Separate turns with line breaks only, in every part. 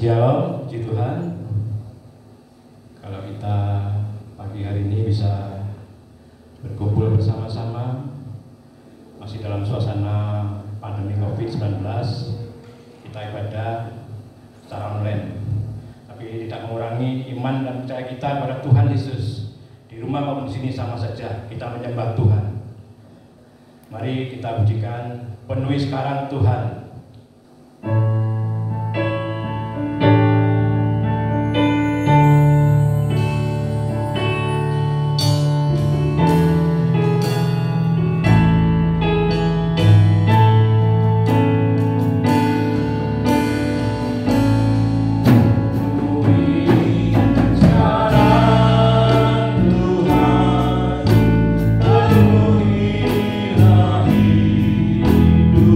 Shalom, puji Tuhan. Kalau kita pagi hari ini bisa berkumpul bersama-sama, masih dalam suasana pandemi COVID-19, kita ibadah secara online. Tapi tidak mengurangi iman dan percaya kita kepada Tuhan Yesus. Di rumah maupun di sini sama saja, kita menyembah Tuhan. Mari kita pujikan, penuhi sekarang Tuhan.
Penuhilah hidupku.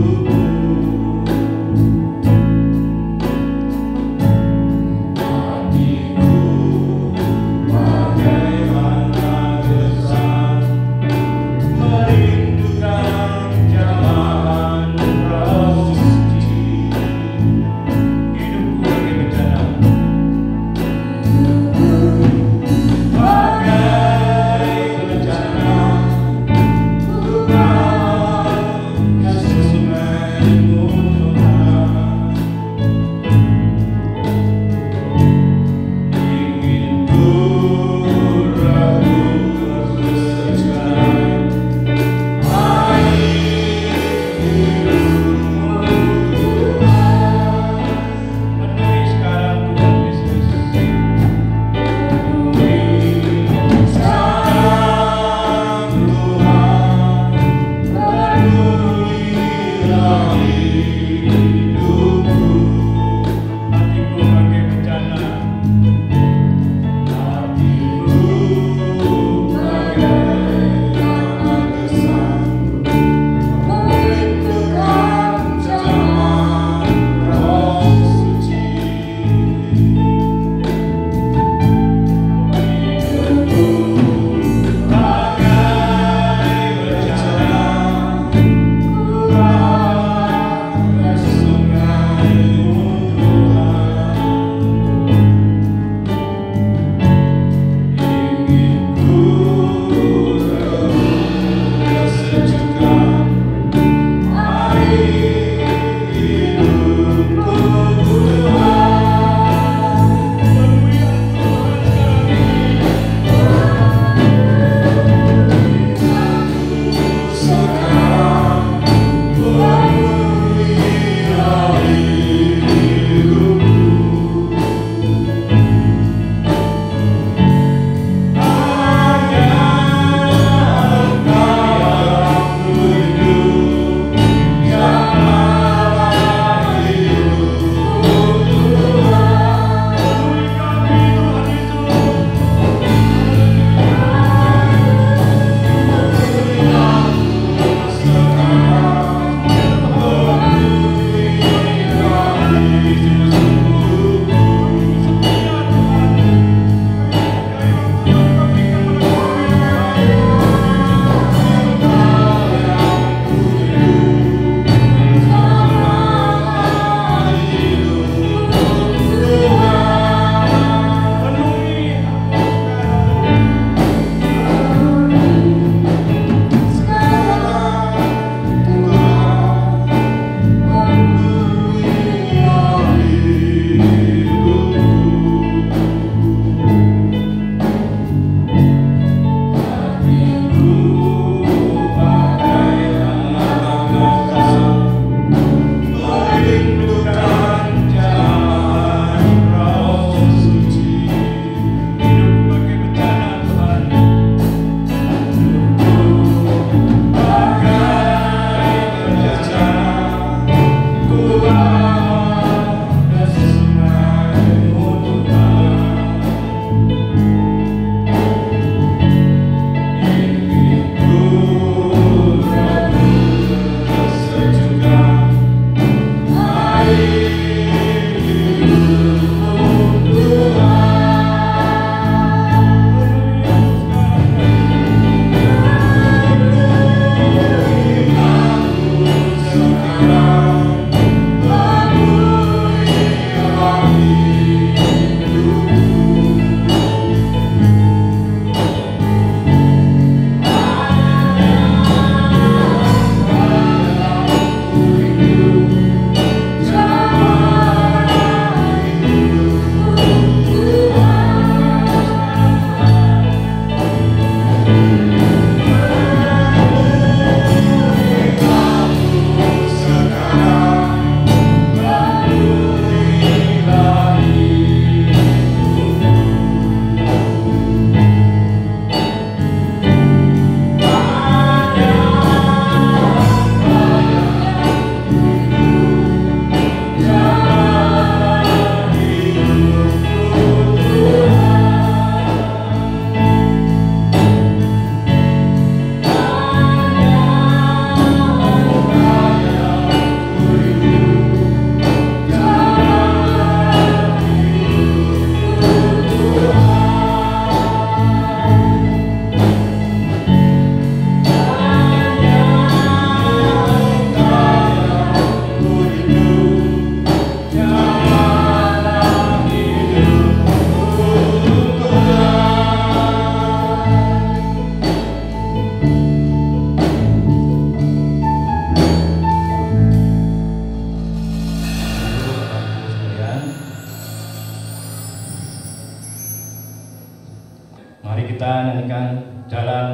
menyanyikan jalan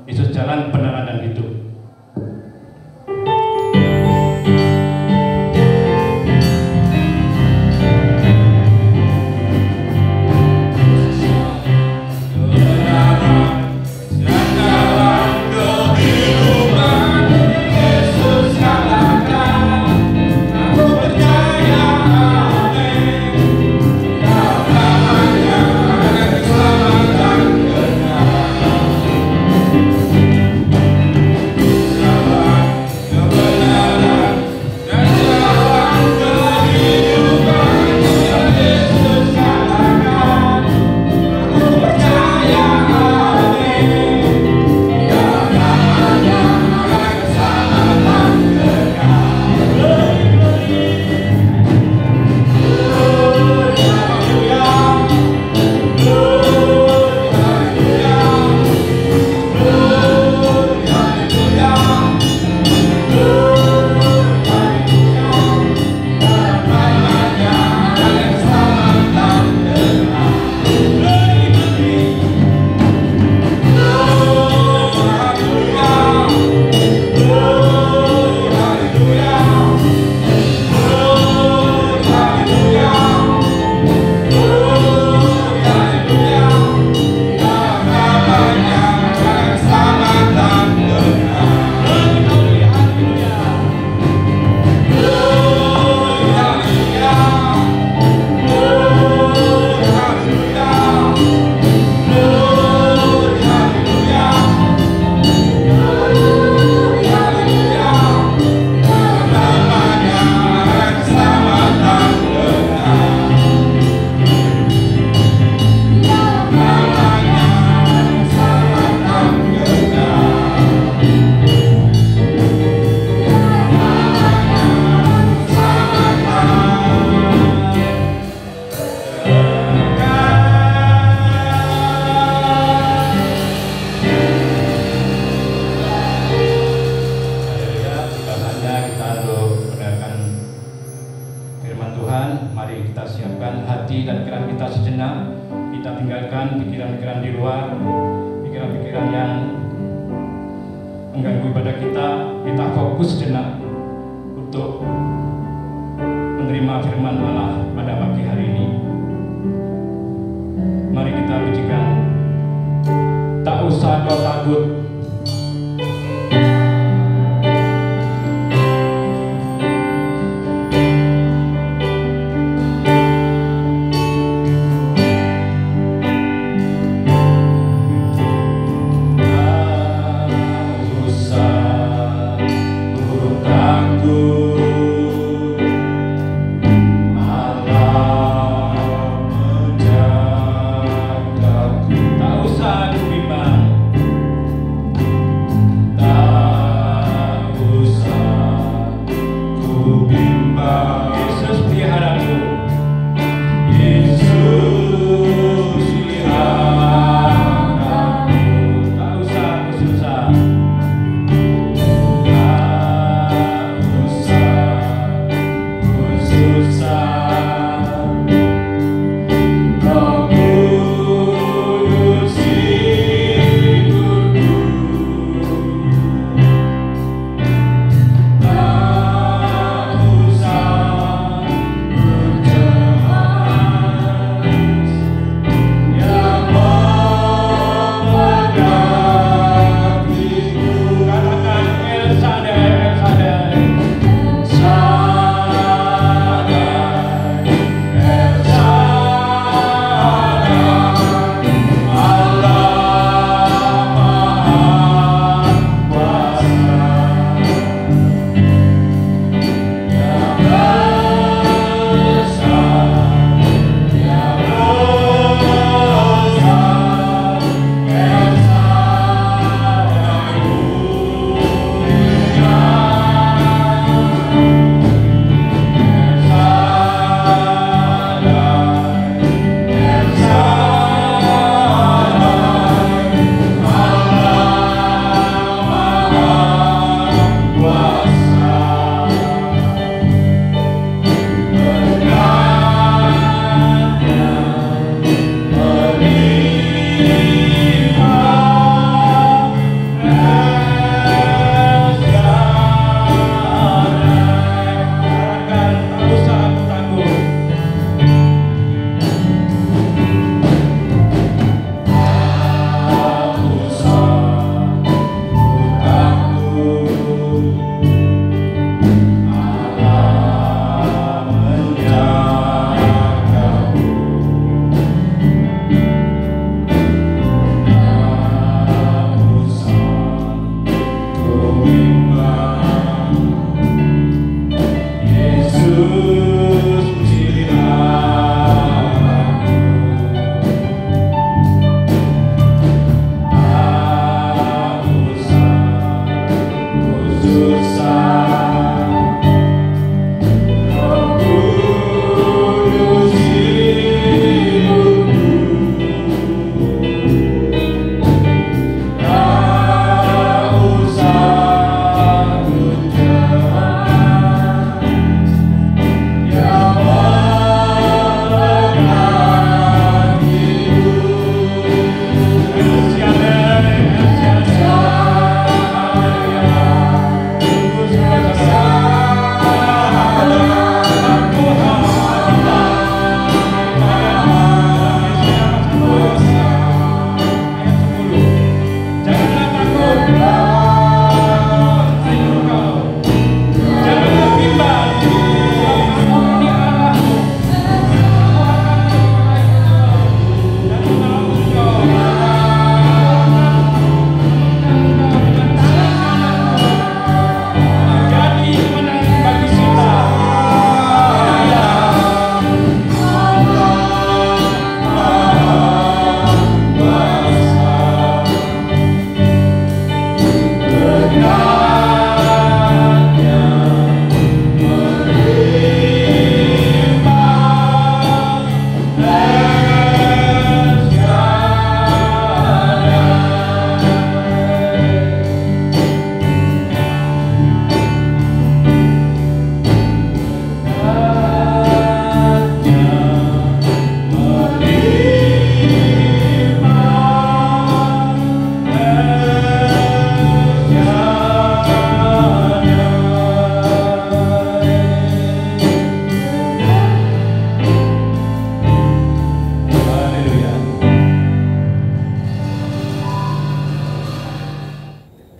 Yesus, jalan kebenaran dan hidup.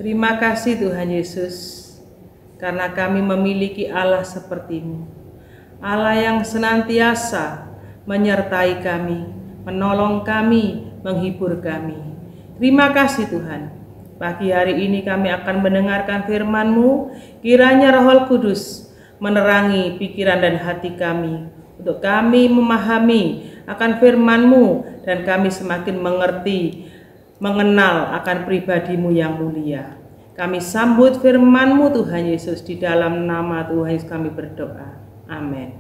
Terima kasih Tuhan Yesus, karena kami memiliki Allah seperti-Mu, Allah yang senantiasa menyertai kami, menolong kami, menghibur kami. Terima kasih Tuhan. Pagi hari ini kami akan mendengarkan firman-Mu. Kiranya Roh Kudus menerangi pikiran dan hati kami, untuk kami memahami akan firman-Mu dan kami semakin mengerti, mengenal akan pribadi-Mu yang mulia. Kami sambut firman-Mu Tuhan Yesus, di dalam nama Tuhan Yesus kami berdoa. Amin.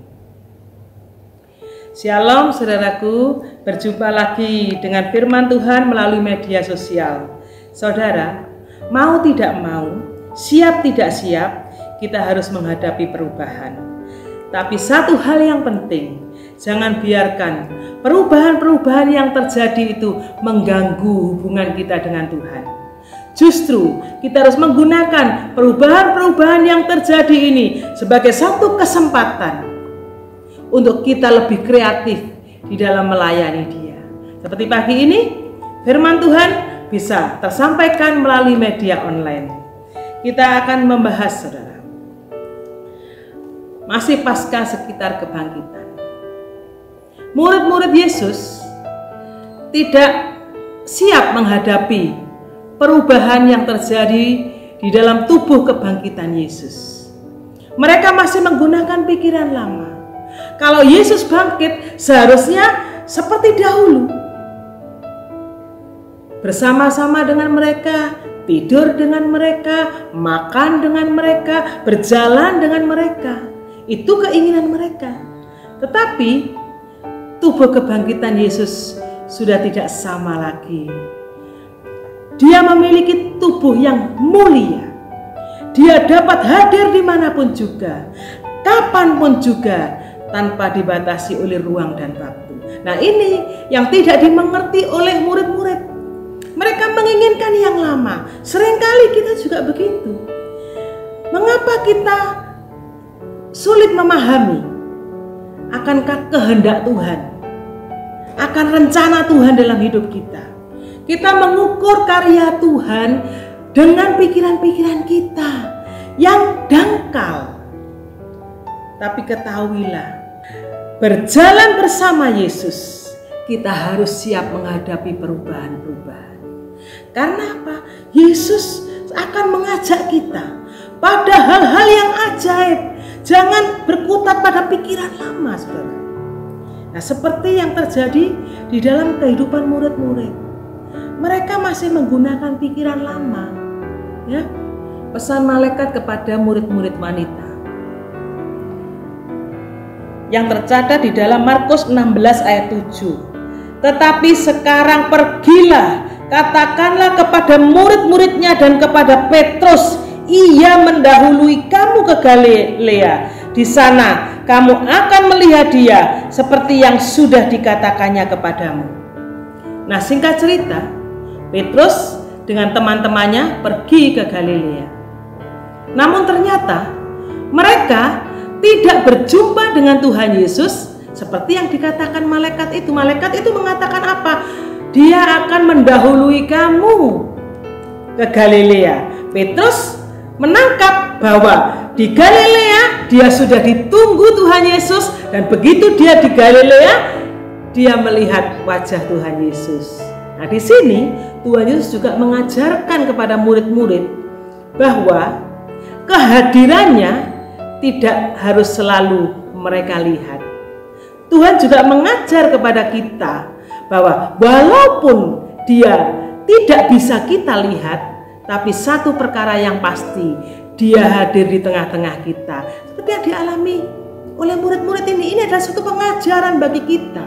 Shalom saudaraku, berjumpa lagi dengan firman Tuhan melalui media sosial. Saudara, mau tidak mau, siap tidak siap, kita harus menghadapi perubahan. Tapi satu hal yang penting, jangan biarkan perubahan-perubahan yang terjadi itu mengganggu hubungan kita dengan Tuhan. Justru kita harus menggunakan perubahan-perubahan yang terjadi ini sebagai satu kesempatan untuk kita lebih kreatif di dalam melayani Dia. Seperti pagi ini, firman Tuhan bisa tersampaikan melalui media online. Kita akan membahas, saudara, masih pasca sekitar kebangkitan. Murid-murid Yesus tidak siap menghadapi perubahan yang terjadi di dalam tubuh kebangkitan Yesus. Mereka masih menggunakan pikiran lama. Kalau Yesus bangkit, seharusnya seperti dahulu, bersama-sama dengan mereka, tidur dengan mereka, makan dengan mereka, berjalan dengan mereka. Itu keinginan mereka. Tetapi tubuh kebangkitan Yesus sudah tidak sama lagi. Dia memiliki tubuh yang mulia. Dia dapat hadir dimanapun juga, kapanpun juga, tanpa dibatasi oleh ruang dan waktu. Nah, ini yang tidak dimengerti oleh murid-murid. Mereka menginginkan yang lama. Seringkali kita juga begitu. Mengapa kita sulit memahami akan kehendak Tuhan, akan rencana Tuhan dalam hidup kita? Kita mengukur karya Tuhan dengan pikiran-pikiran kita yang dangkal. Tapi ketahuilah, berjalan bersama Yesus, kita harus siap menghadapi perubahan-perubahan. Karena apa? Yesus akan mengajak kita pada hal-hal yang ajaib. Jangan berkutat pada pikiran lama, saudara. Nah, seperti yang terjadi di dalam kehidupan murid-murid, mereka masih menggunakan pikiran lama. Ya, pesan malaikat kepada murid-murid wanita yang tercatat di dalam Markus 16 ayat 7. Tetapi sekarang pergilah, katakanlah kepada murid-muridnya dan kepada Petrus, ia mendahului kamu ke Galilea. Di sana kamu akan melihat dia seperti yang sudah dikatakannya kepadamu. Nah, singkat cerita, Petrus dengan teman-temannya pergi ke Galilea. Namun ternyata mereka tidak berjumpa dengan Tuhan Yesus seperti yang dikatakan malaikat itu. Malaikat itu mengatakan apa? Dia akan mendahului kamu ke Galilea. Petrus menangkap bahwa di Galilea dia sudah ditunggu Tuhan Yesus, dan begitu dia di Galilea, dia melihat wajah Tuhan Yesus. Nah, di sini Tuhan Yesus juga mengajarkan kepada murid-murid bahwa kehadirannya tidak harus selalu mereka lihat. Tuhan juga mengajar kepada kita bahwa walaupun dia tidak bisa kita lihat, tapi satu perkara yang pasti, dia hadir di tengah-tengah kita. Seperti yang dialami oleh murid-murid ini adalah suatu pengajaran bagi kita.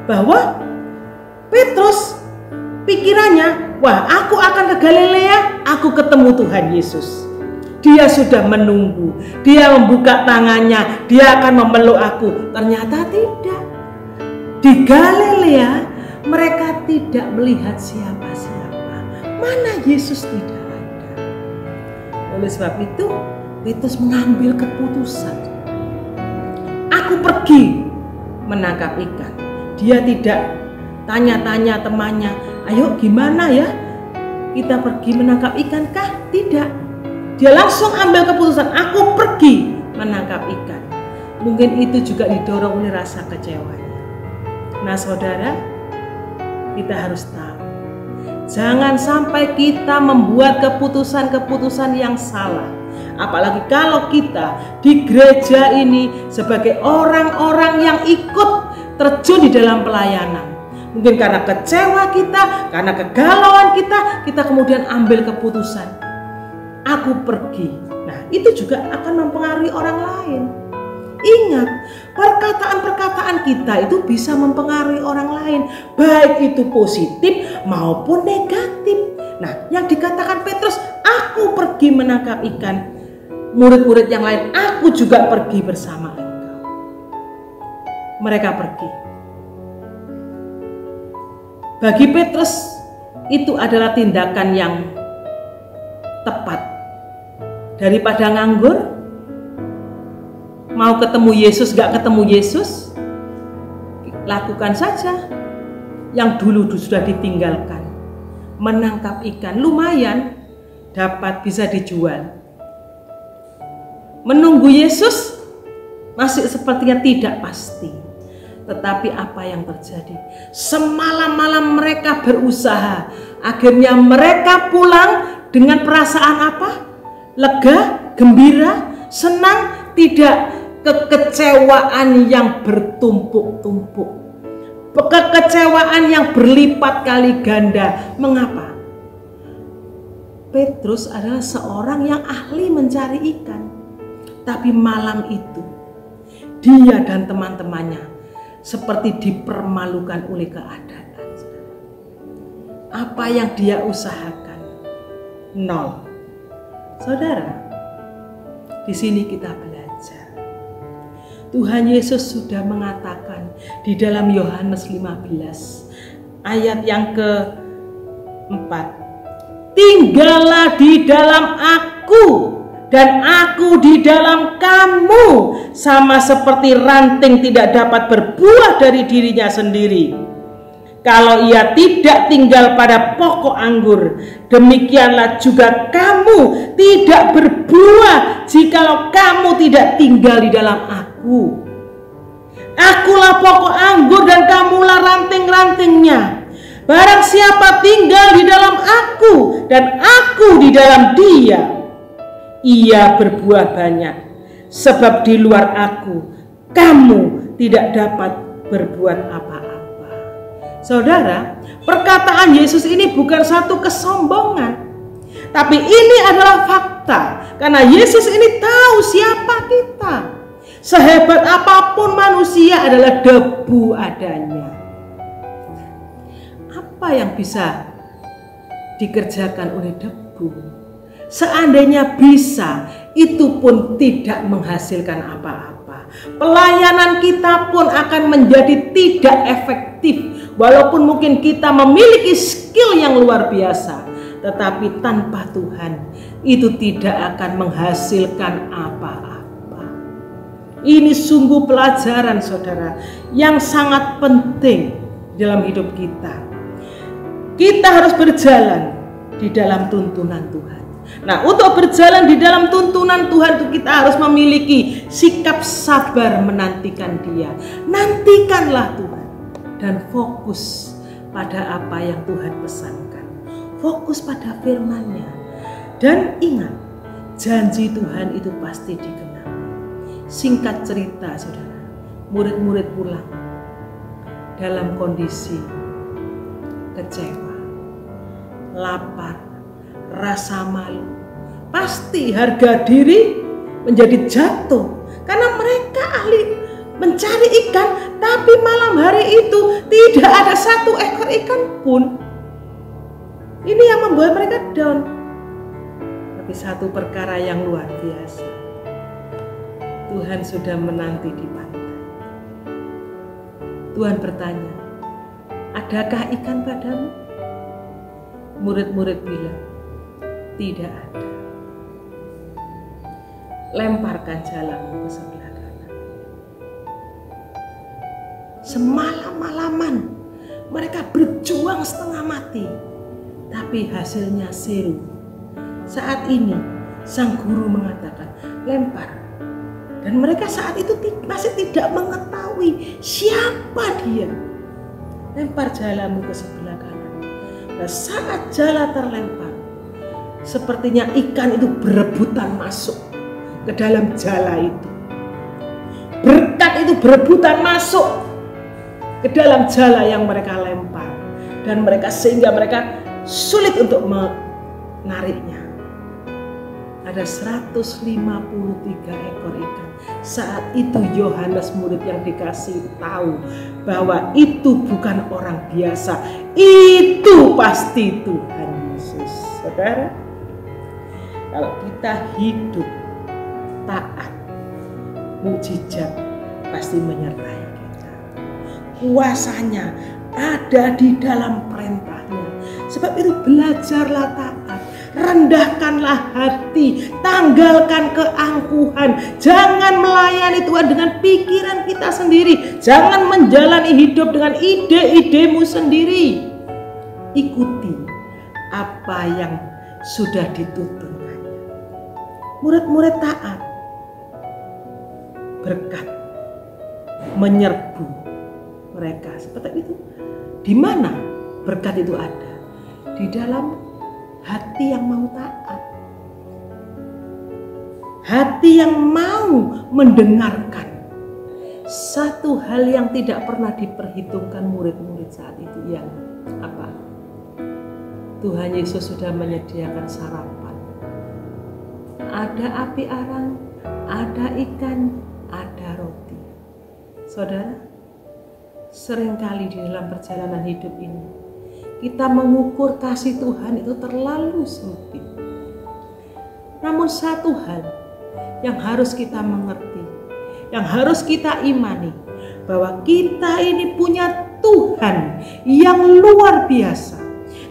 Bahwa Petrus pikirannya, wah, aku akan ke Galilea, aku ketemu Tuhan Yesus. Dia sudah menunggu, dia membuka tangannya, dia akan memeluk aku. Ternyata tidak. Di Galilea mereka tidak melihat siapa-siapa. Mana Yesus tidak ada. Oleh sebab itu, Petrus mengambil keputusan. Aku pergi menangkap ikan. Dia tidak tanya-tanya temannya, ayo gimana ya? kita pergi menangkap ikan kah? Tidak. Dia langsung ambil keputusan, aku pergi menangkap ikan. Mungkin itu juga didorong oleh rasa kecewanya. Nah saudara, kita harus tahu, jangan sampai kita membuat keputusan-keputusan yang salah. Apalagi kalau kita di gereja ini sebagai orang-orang yang ikut terjun di dalam pelayanan. Mungkin karena kecewa kita, karena kegalauan kita kemudian ambil keputusan, aku pergi. Nah, itu juga akan mempengaruhi orang lain. Ingat, perkataan-perkataan kita itu bisa mempengaruhi orang lain, baik itu positif maupun negatif. Nah, yang dikatakan Petrus, aku pergi menangkap ikan. Murid-murid yang lain, aku juga pergi bersama engkau. Mereka pergi. Bagi Petrus, itu adalah tindakan yang tepat. Daripada nganggur, mau ketemu Yesus, gak ketemu Yesus, lakukan saja yang dulu sudah ditinggalkan. Menangkap ikan, lumayan, dapat bisa dijual. Menunggu Yesus masih sepertinya tidak pasti. Tetapi apa yang terjadi? Semalam-malam mereka berusaha. Akhirnya mereka pulang dengan perasaan apa? Lega, gembira, senang, tidak kekecewaan yang bertumpuk-tumpuk. Kekecewaan yang berlipat kali ganda. Mengapa? Petrus adalah seorang yang ahli mencari ikan. Tapi malam itu, dia dan teman-temannya seperti dipermalukan oleh keadaan. Apa yang dia usahakan? Nol. Saudara, di sini kita belajar. Tuhan Yesus sudah mengatakan di dalam Yohanes 15 ayat yang ke-4. Tinggallah di dalam aku dan aku di dalam kamu, sama seperti ranting tidak dapat berbuah dari dirinya sendiri kalau ia tidak tinggal pada pokok anggur. Demikianlah juga kamu tidak berbuah jikalau kamu tidak tinggal di dalam aku. Akulah pokok anggur dan kamulah ranting-rantingnya. Barang siapa tinggal di dalam aku dan aku di dalam dia, ia berbuah banyak, sebab di luar aku kamu tidak dapat berbuat apa-apa. Saudara, perkataan Yesus ini bukan satu kesombongan, tapi ini adalah fakta. Karena Yesus ini tahu siapa kita. Sehebat apapun manusia adalah debu adanya. Apa yang bisa dikerjakan oleh debu? Seandainya bisa, itu pun tidak menghasilkan apa-apa. Pelayanan kita pun akan menjadi tidak efektif. Walaupun mungkin kita memiliki skill yang luar biasa, tetapi tanpa Tuhan itu tidak akan menghasilkan apa-apa. Ini sungguh pelajaran saudara yang sangat penting dalam hidup kita. Kita harus berjalan di dalam tuntunan Tuhan. Nah, untuk berjalan di dalam tuntunan Tuhan itu kita harus memiliki sikap sabar menantikan Dia. Nantikanlah Tuhan dan fokus pada apa yang Tuhan pesankan. Fokus pada firman-Nya. Dan ingat, janji Tuhan itu pasti digenapi. Singkat cerita saudara, murid-murid pulang dalam kondisi kecewa, lapar, rasa malu, pasti harga diri menjadi jatuh karena mereka ahli mencari ikan, tapi malam hari itu tidak ada satu ekor ikan pun. Ini yang membuat mereka down. Tapi satu perkara yang luar biasa, Tuhan sudah menanti di pantai. Tuhan bertanya, adakah ikan padamu? Murid-murid bilang, tidak ada. Lemparkan jalanmu ke sebelah kanan. Semalam-malaman mereka berjuang setengah mati, tapi hasilnya 0. Saat ini sang guru mengatakan lempar, dan mereka saat itu masih tidak mengetahui siapa dia. Lempar jalamu ke sebelah kanan. Nah, saat jala terlempar, sepertinya ikan itu berebutan masuk ke dalam jala itu. Berkat itu berebutan masuk ke dalam jala yang mereka lempar, dan sehingga mereka sulit untuk menariknya. Ada 153 ekor ikan. Saat itu Yohanes murid yang dikasih tahu bahwa itu bukan orang biasa, itu pasti Tuhan Yesus. Saudara, kalau kita hidup taat, mukjizat pasti menyertai kita. Kuasanya ada di dalam perintahnya. Sebab itu belajarlah taat, rendahkanlah hati, tanggalkan keangkuhan. Jangan melayani Tuhan dengan pikiran kita sendiri. Jangan menjalani hidup dengan ide-idemu sendiri. Ikuti apa yang sudah dituntunkannya. Murid-murid taat, berkat menyerbu mereka seperti itu. Di mana berkat itu ada? Di dalam hati yang mau taat, hati yang mau mendengarkan. Satu hal yang tidak pernah diperhitungkan murid-murid saat itu, yang apa? Tuhan Yesus sudah menyediakan sarapan. Ada api arang, ada ikan, ada roti. Saudara, seringkali di dalam perjalanan hidup ini kita mengukur kasih Tuhan itu terlalu sempit. Namun satu hal yang harus kita mengerti, yang harus kita imani, bahwa kita ini punya Tuhan yang luar biasa.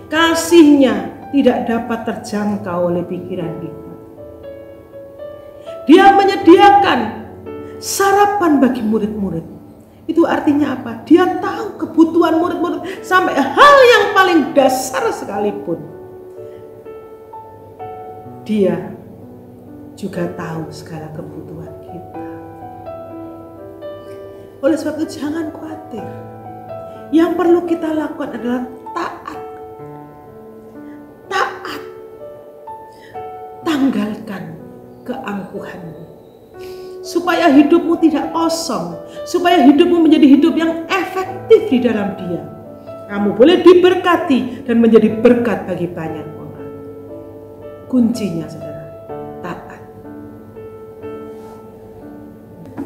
Kasih-Nya tidak dapat terjangkau oleh pikiran kita. Dia menyediakan sarapan bagi murid-murid. Itu artinya apa? Dia tahu kebutuhan murid-murid sampai hal yang paling dasar sekalipun. Dia juga tahu segala kebutuhan kita. Oleh sebab itu jangan khawatir. Yang perlu kita lakukan adalah taat. Taat. Tanggalkan keangkuhanmu. Supaya hidupmu tidak kosong, supaya hidupmu menjadi hidup yang efektif di dalam Dia. Kamu boleh diberkati dan menjadi berkat bagi banyak orang. Kuncinya, saudara, taat.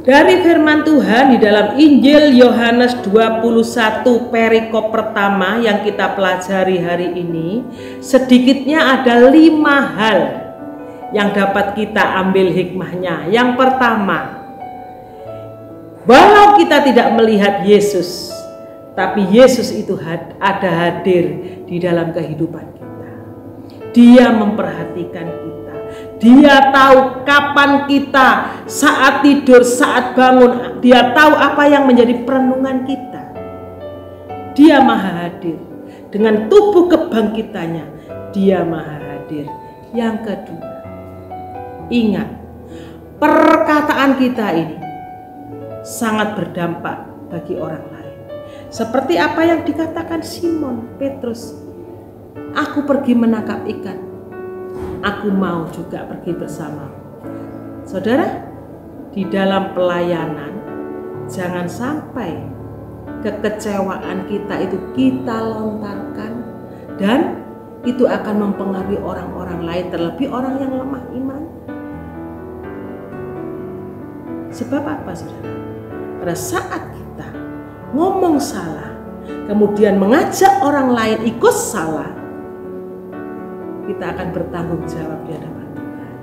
Dari firman Tuhan di dalam Injil Yohanes 21 perikop pertama yang kita pelajari hari ini, sedikitnya ada 5 hal yang dapat kita ambil hikmahnya. Yang pertama, walau kita tidak melihat Yesus, tapi Yesus itu ada hadir di dalam kehidupan kita. Dia memperhatikan kita. Dia tahu kapan kita, saat tidur, saat bangun. Dia tahu apa yang menjadi perenungan kita. Dia maha hadir. Dengan tubuh kebangkitannya, Dia maha hadir. Yang kedua, ingat, perkataan kita ini sangat berdampak bagi orang lain. Seperti apa yang dikatakan Simon Petrus, aku pergi menangkap ikan, aku mau juga pergi bersama. Saudara, di dalam pelayanan jangan sampai kekecewaan kita itu kita lontarkan, dan itu akan mempengaruhi orang-orang lain, terlebih orang yang lemah iman. Sebab apa, saudara? Pada saat kita ngomong salah, kemudian mengajak orang lain ikut salah, kita akan bertanggung jawab di hadapan Tuhan.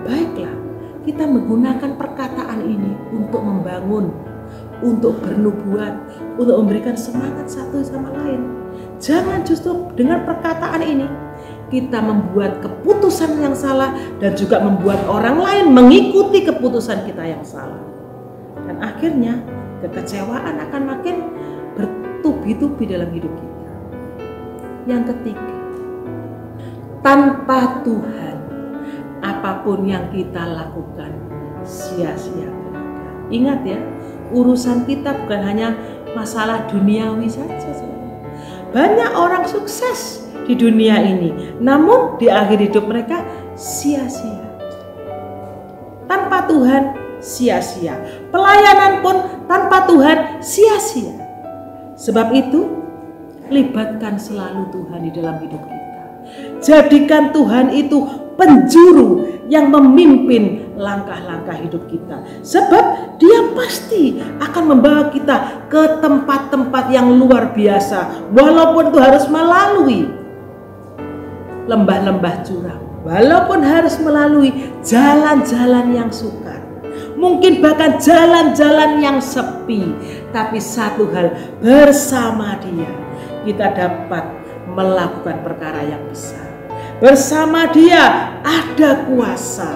Baiklah, kita menggunakan perkataan ini untuk membangun, untuk bernubuat, untuk memberikan semangat satu sama lain. Jangan justru dengan perkataan ini kita membuat keputusan yang salah dan juga membuat orang lain mengikuti keputusan kita yang salah. Dan akhirnya kekecewaan akan makin bertubi-tubi dalam hidup kita. Yang ketiga, tanpa Tuhan, apapun yang kita lakukan sia-sia belaka. Ingat ya, urusan kita bukan hanya masalah duniawi saja. Banyak orang sukses di dunia ini, namun di akhir hidup mereka sia-sia. Tanpa Tuhan sia-sia. Pelayanan pun tanpa Tuhan sia-sia. Sebab itu, libatkan selalu Tuhan di dalam hidup kita. Jadikan Tuhan itu penjuru yang memimpin langkah-langkah hidup kita. Sebab Dia pasti akan membawa kita ke tempat-tempat yang luar biasa. Walaupun itu harus melalui lembah-lembah curam. Walaupun harus melalui jalan-jalan yang sukar. Mungkin bahkan jalan-jalan yang sepi. Tapi satu hal, bersama Dia kita dapat melakukan perkara yang besar. Bersama Dia ada kuasa.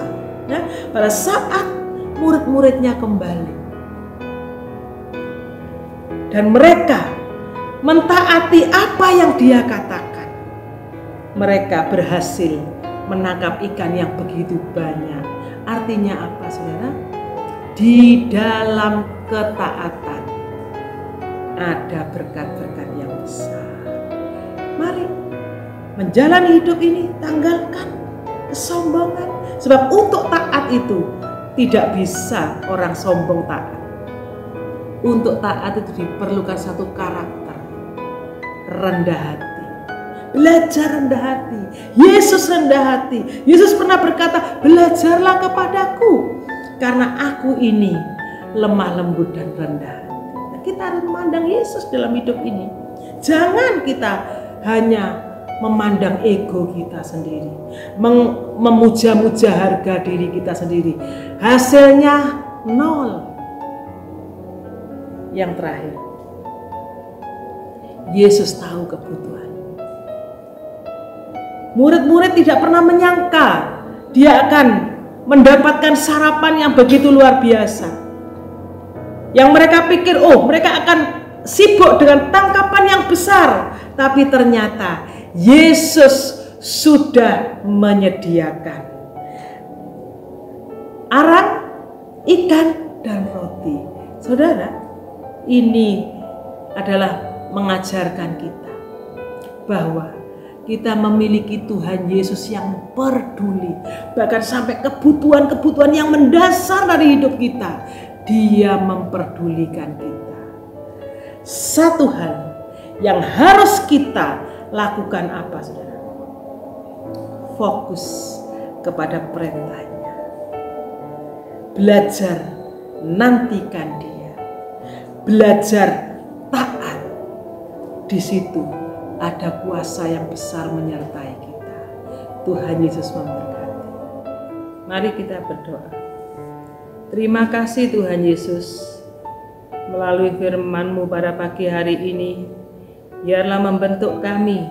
Ya, pada saat murid-muridnya kembali dan mereka mentaati apa yang Dia katakan, mereka berhasil menangkap ikan yang begitu banyak. Artinya apa, saudara? Di dalam ketaatan ada berkat-berkat yang besar. Mari menjalani hidup ini, tanggalkan kesombongan. Sebab untuk taat itu tidak bisa orang sombong taat. Untuk taat itu diperlukan satu karakter, rendah hati. Belajar rendah hati. Yesus rendah hati. Yesus pernah berkata, belajarlah kepadaku, karena aku ini lemah lembut dan rendah hati. Nah, kita harus memandang Yesus dalam hidup ini. Jangan kita hanya memandang ego kita sendiri, memuja-muja harga diri kita sendiri. Hasilnya nol. Yang terakhir, Yesus tahu kebutuhan. Murid-murid tidak pernah menyangka Dia akan mendapatkan sarapan yang begitu luar biasa. Yang mereka pikir, mereka akan sibuk dengan tangkapan yang besar. Tapi ternyata Yesus sudah menyediakan arang, ikan, dan roti. Saudara, ini adalah mengajarkan kita bahwa kita memiliki Tuhan Yesus yang peduli. Bahkan sampai kebutuhan-kebutuhan yang mendasar dari hidup kita, Dia memperdulikan kita. Satu hal yang harus kita lakukan apa, saudara? Fokus kepada perintahnya. Belajar nantikan Dia. Belajar taat. Di situ ada kuasa yang besar menyertai kita. Tuhan Yesus memberkati. Mari kita berdoa. Terima kasih Tuhan Yesus, melalui firman-Mu pada pagi hari ini, biarlah membentuk kami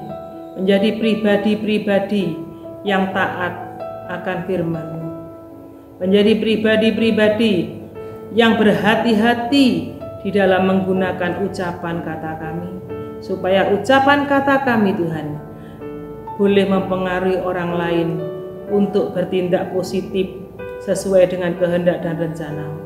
menjadi pribadi-pribadi yang taat akan firman-Mu. Menjadi pribadi-pribadi yang berhati-hati di dalam menggunakan ucapan kata kami. Supaya ucapan kata kami, Tuhan, boleh mempengaruhi orang lain untuk bertindak positif sesuai dengan kehendak dan rencana-Mu.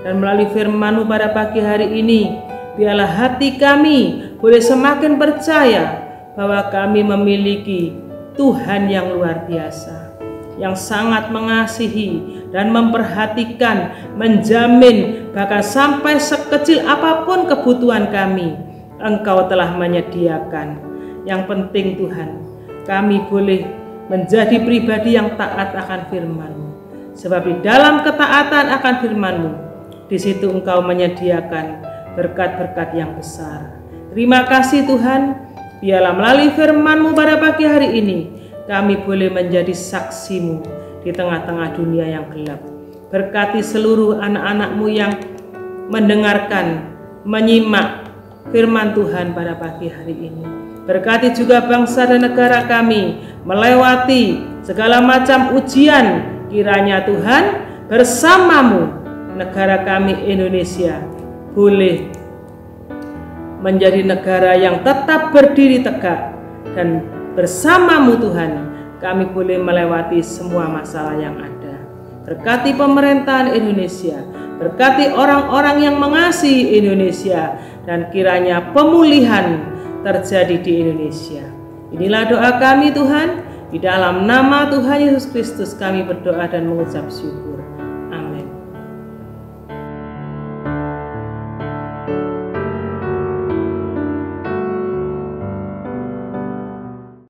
Dan melalui firman-Mu pada pagi hari ini, biarlah hati kami boleh semakin percaya bahwa kami memiliki Tuhan yang luar biasa, yang sangat mengasihi dan memperhatikan, menjamin, bahkan sampai sekecil apapun kebutuhan kami, Engkau telah menyediakan. Yang penting Tuhan, kami boleh menjadi pribadi yang taat akan firman-Mu. Sebab di dalam ketaatan akan firman-Mu, di situ Engkau menyediakan berkat-berkat yang besar. Terima kasih Tuhan, biarlah melalui firman-Mu pada pagi hari ini, kami boleh menjadi saksi-Mu di tengah-tengah dunia yang gelap. Berkati seluruh anak-anak-Mu yang mendengarkan, menyimak firman Tuhan pada pagi hari ini. Berkati juga bangsa dan negara kami melewati segala macam ujian. Kiranya Tuhan bersama-Mu negara kami Indonesia boleh menjadi negara yang tetap berdiri tegak dan bersama-Mu Tuhan kami boleh melewati semua masalah yang ada. Berkati pemerintahan Indonesia, berkati orang-orang yang mengasihi Indonesia, dan kiranya pemulihan terjadi di Indonesia. Inilah doa kami Tuhan, di dalam nama Tuhan Yesus Kristus kami berdoa dan mengucap syukur.